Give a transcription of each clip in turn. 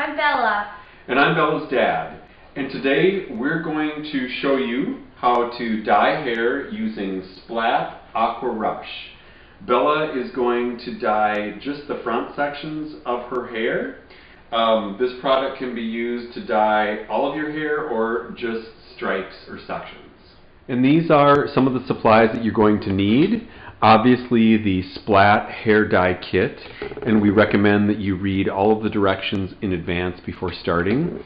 I'm Bella. And I'm Bella's dad. And today we're going to show you how to dye hair using SPLAT Aqua Rush. Bella is going to dye just the front sections of her hair. This product can be used to dye all of your hair or just stripes or sections. And these are some of the supplies that you're going to need. Obviously the SPLAT hair dye kit, and we recommend that you read all of the directions in advance before starting.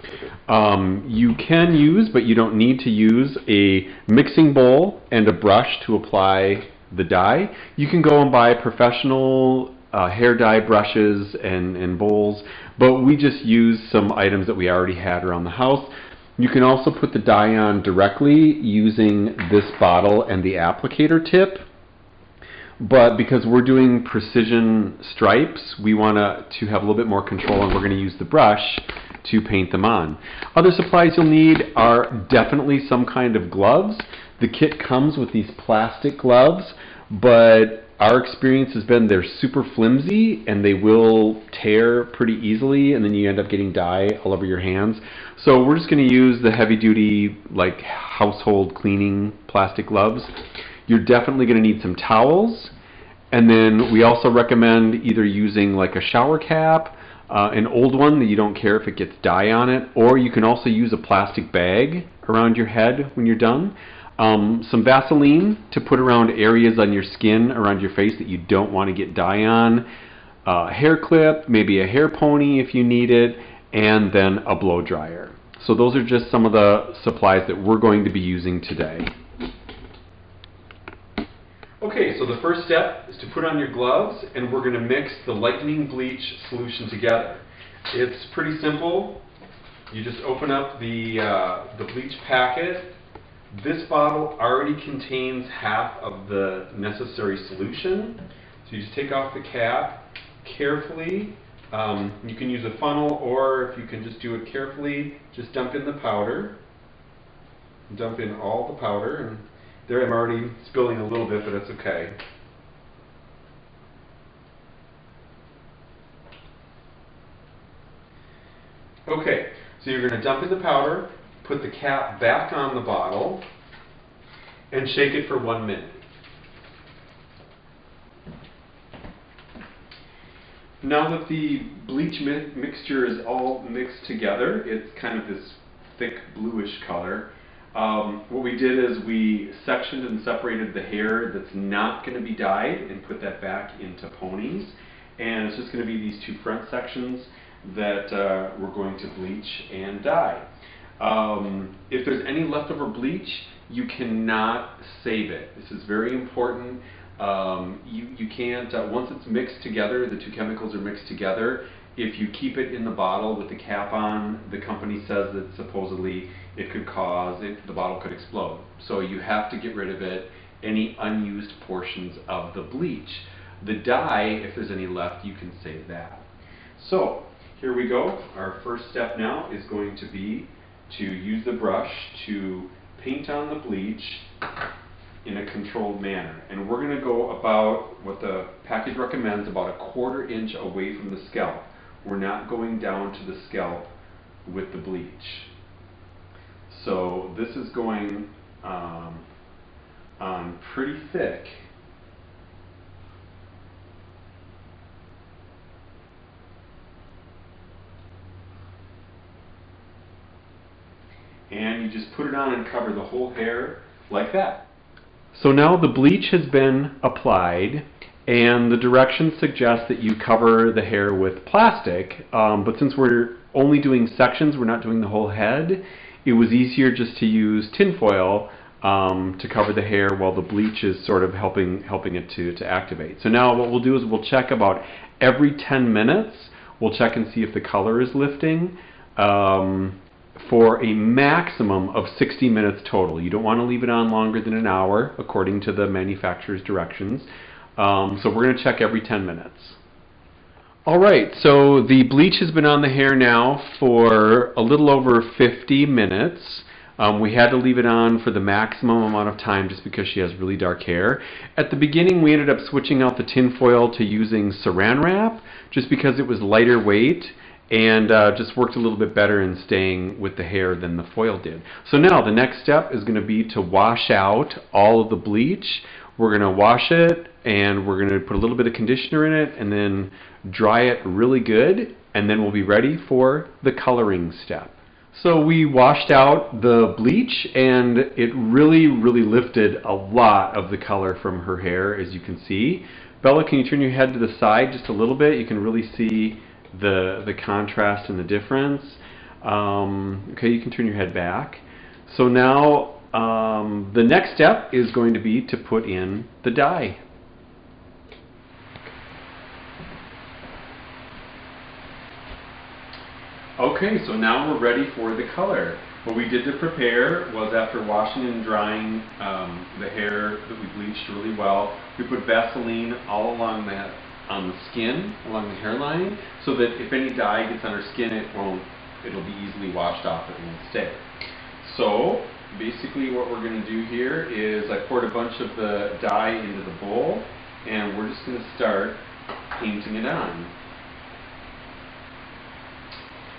You can use, but you don't need to use, a mixing bowl and a brush to apply the dye. You can go and buy professional hair dye brushes and bowls, but we just use some items that we already had around the house. You can also put the dye on directly using this bottle and the applicator tip. But because we're doing precision stripes, we want to have a little bit more control, and we're going to use the brush to paint them on. Other supplies you'll need are definitely some kind of gloves. The kit comes with these plastic gloves, but our experience has been they're super flimsy and they will tear pretty easily, and then you end up getting dye all over your hands. So we're just going to use the heavy-duty, like, household cleaning plastic gloves. You're definitely going to need some towels, and then we also recommend either using like a shower cap, an old one that you don't care if it gets dye on it, or you can also use a plastic bag around your head when you're done. Some Vaseline to put around areas on your skin, around your face that you don't want to get dye on, a hair clip, maybe a hair pony if you need it, and then a blow dryer. So those are just some of the supplies that we're going to be using today. Okay, so the first step is to put on your gloves, and we're going to mix the lightning bleach solution together. It's pretty simple. You just open up the bleach packet. This bottle already contains half of the necessary solution. So you just take off the cap carefully. You can use a funnel, or if you can just do it carefully, just dump in the powder. Dump in all the powder. And there I'm already spilling a little bit, but it's okay. Okay, so you're going to dump in the powder, put the cap back on the bottle, and shake it for 1 minute. Now that the bleach mixture is all mixed together, it's kind of this thick bluish color. What we did is we sectioned and separated the hair that's not going to be dyed and put that back into ponies. And it's just going to be these two front sections that we're going to bleach and dye. If there's any leftover bleach, you cannot save it. This is very important. You can't, once it's mixed together, the two chemicals are mixed together, if you keep it in the bottle with the cap on, the company says that supposedly it could cause, the bottle could explode. So you have to get rid of it, any unused portions of the bleach. The dye, if there's any left, you can save that. So here we go. Our first step now is going to be to use the brush to paint on the bleach in a controlled manner. And we're going to go about what the package recommends, about 1/4 inch away from the scalp. We're not going down to the scalp with the bleach. So this is going on pretty thick. And you just put it on and cover the whole hair like that. So now the bleach has been applied, and the directions suggest that you cover the hair with plastic, but since we're only doing sections, we're not doing the whole head, it was easier just to use tinfoil to cover the hair while the bleach is sort of helping it to activate. So now what we'll do is we'll check about every 10 minutes, we'll check and see if the color is lifting, for a maximum of 60 minutes total. You don't want to leave it on longer than an hour, according to the manufacturer's directions. So we're going to check every 10 minutes. Alright, so the bleach has been on the hair now for a little over 50 minutes. We had to leave it on for the maximum amount of time just because she has really dark hair. At the beginning we ended up switching out the tin foil to using saran wrap just because it was lighter weight and just worked a little bit better in staying with the hair than the foil did. So now the next step is going to be to wash out all of the bleach. We're going to wash it, and we're going to put a little bit of conditioner in it, and then dry it really good, and then we'll be ready for the coloring step. So we washed out the bleach, and it really lifted a lot of the color from her hair, as you can see. Bella, can you turn your head to the side just a little bit? You can really see the contrast and the difference. Okay, you can turn your head back. So now the next step is going to be to put in the dye. Okay, so now we're ready for the color. What we did to prepare was, after washing and drying the hair that we bleached really well, we put Vaseline all along on the skin, along the hairline, so that if any dye gets on her skin, it'll be easily washed off, it won't stay. So basically what we're going to do here is I poured a bunch of the dye into the bowl, and we're just going to start painting it on.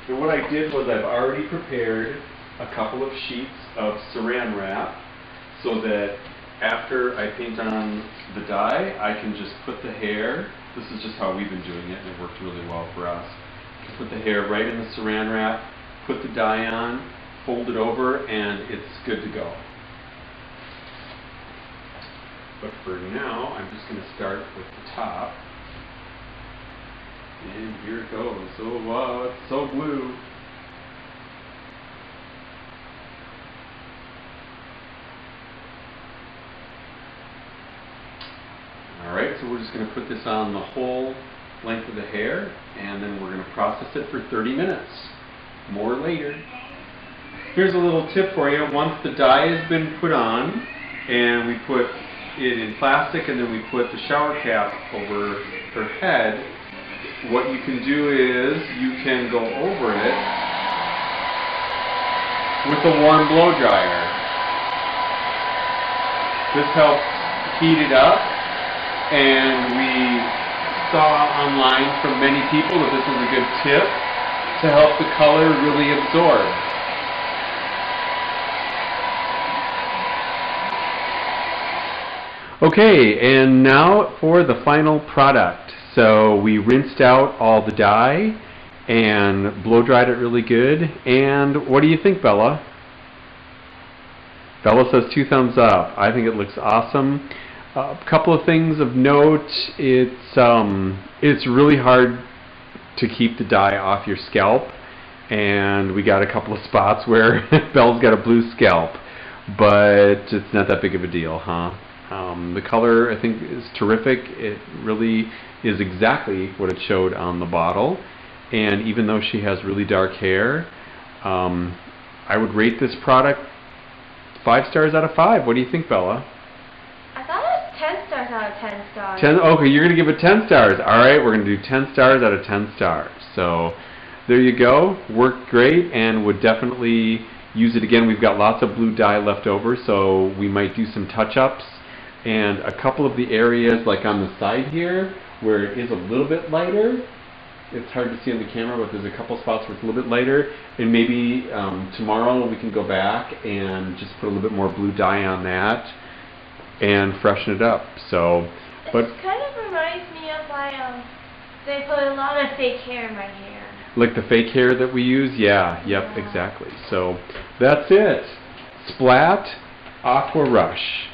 And what I did was, I've already prepared a couple of sheets of saran wrap, so that after I paint on the dye, I can just put the hair, this is just how we've been doing it, and it worked really well for us. Put the hair right in the saran wrap, put the dye on, fold it over, and it's good to go. But for now, I'm just going to start with the top. And here it goes. Oh wow, it's so blue. Alright, so we're just going to put this on the whole length of the hair, and then we're going to process it for 30 minutes. More later. Here's a little tip for you. Once the dye has been put on, and we put it in plastic, and then we put the shower cap over her head, what you can do is you can go over it with a warm blow dryer. This helps heat it up, and we saw online from many people that this is a good tip to help the color really absorb. Okay, and now for the final product. So we rinsed out all the dye and blow dried it really good. And what do you think, Bella? Bella says 2 thumbs up. I think it looks awesome. A couple of things of note. It's really hard to keep the dye off your scalp, and we got a couple of spots where Bella's got a blue scalp, but it's not that big of a deal, huh? The color, I think, is terrific. It really is exactly what it showed on the bottle, and even though she has really dark hair, I would rate this product 5 stars out of 5. What do you think, Bella? I thought it was 10 stars out of 10 stars. 10? Okay, you're going to give it 10 stars. Alright, we're going to do 10 stars out of 10 stars. So there you go. Worked great, and would definitely use it again. We've got lots of blue dye left over, so we might do some touch-ups. And a couple of the areas, like on the side here, where it is a little bit lighter, it's hard to see on the camera, but there's a couple spots where it's a little bit lighter, and maybe tomorrow we can go back and just put a little bit more blue dye on that and freshen it up. So, but it kind of reminds me of why they put a lot of fake hair in my hair. Like the fake hair that we use? Yeah, yep, exactly. So that's it. Splat Aqua Rush.